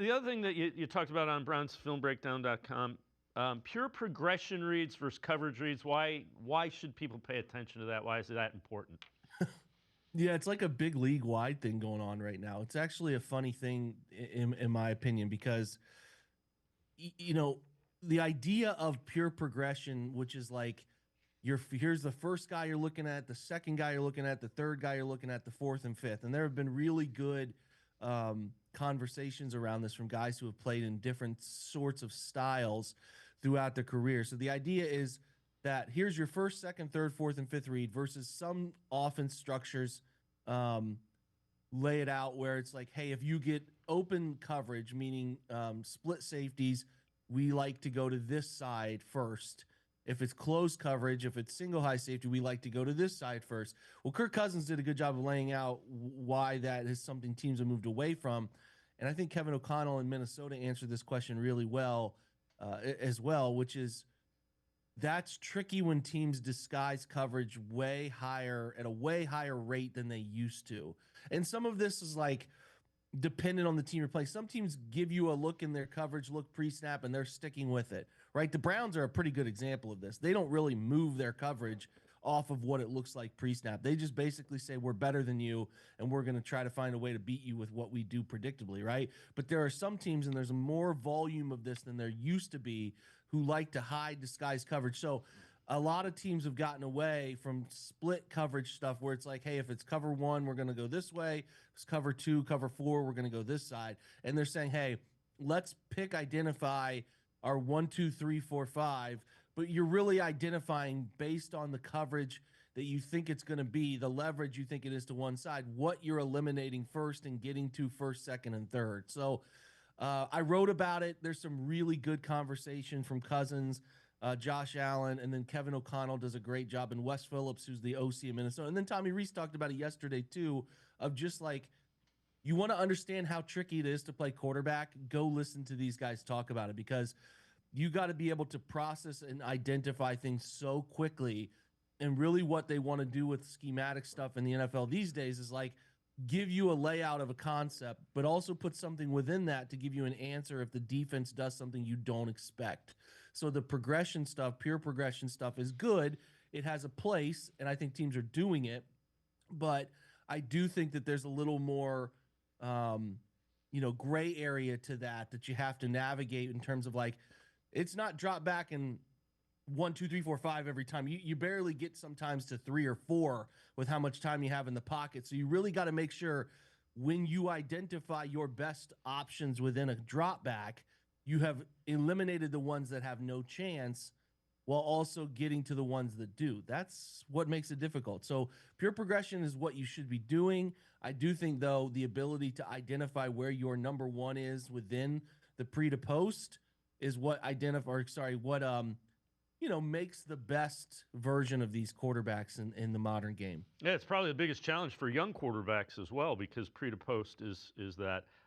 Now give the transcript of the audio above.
The other thing that you talked about on BrownsFilmBreakdown.com, pure progression reads versus coverage reads. Why should people pay attention to that? Why is that important? Yeah, it's like a big league wide thing going on right now. It's actually a funny thing in my opinion because you know the idea of pure progression, which is like here's the first guy you're looking at, the second guy you're looking at, the third guy you're looking at, the fourth and fifth, and there have been really good conversations around this from guys who have played in different sorts of styles throughout their career. So the idea is that here's your first, second, third, fourth, and fifth read versus some offense structures um, lay it out where it's like, hey, if you get open coverage, meaning split safeties, we like to go to this side first. If it's closed coverage, if it's single high safety, we like to go to this side first. Well, Kirk Cousins did a good job of laying out why that is something teams have moved away from. And I think Kevin O'Connell in Minnesota answered this question really well as well, which is that's tricky when teams disguise coverage way higher at a way higher rate than they used to. And some of this is like dependent on the team you're playing. Some teams give you a look in their coverage, look pre-snap, and they're sticking with it, right? The Browns are a pretty good example of this. They don't really move their coverage off of what it looks like pre-snap. They just basically say we're better than you and we're going to try to find a way to beat you with what we do predictably, right? But there are some teams and there's more volume of this than there used to be who like to hide disguise coverage. So a lot of teams have gotten away from split coverage stuff where it's like, hey, if it's cover one, we're going to go this way. If it's cover two, cover four, we're going to go this side. And they're saying, hey, let's identify our 1, 2, 3, 4, 5, but you're really identifying based on the coverage that you think it's going to be, the leverage you think it is to one side, what you're eliminating first and getting to first, second, and third. So I wrote about it. There's some really good conversation from Cousins, Josh Allen, and then Kevin O'Connell does a great job, and Wes Phillips, who's the OC in Minnesota. And then Tommy Reese talked about it yesterday, too, of just like, you want to understand how tricky it is to play quarterback, go listen to these guys talk about it because you got to be able to process and identify things so quickly. And really, what they want to do with schematic stuff in the NFL these days is like give you a layout of a concept, but also put something within that to give you an answer if the defense does something you don't expect. So the progression stuff, pure progression stuff is good. It has a place, and I think teams are doing it. But I do think that there's a little more um, gray area to that you have to navigate in terms of like it's not drop back and 1, 2, 3, 4, 5 every time. You barely get sometimes to 3 or 4 with how much time you have in the pocket. So you really got to make sure when you identify your best options within a drop back, you have eliminated the ones that have no chance while also getting to the ones that do. That's what makes it difficult. So pure progression is what you should be doing. I do think though the ability to identify where your number one is within the pre to post is what identify or sorry, what makes the best version of these quarterbacks in the modern game. Yeah, it's probably the biggest challenge for young quarterbacks as well because pre to post is that.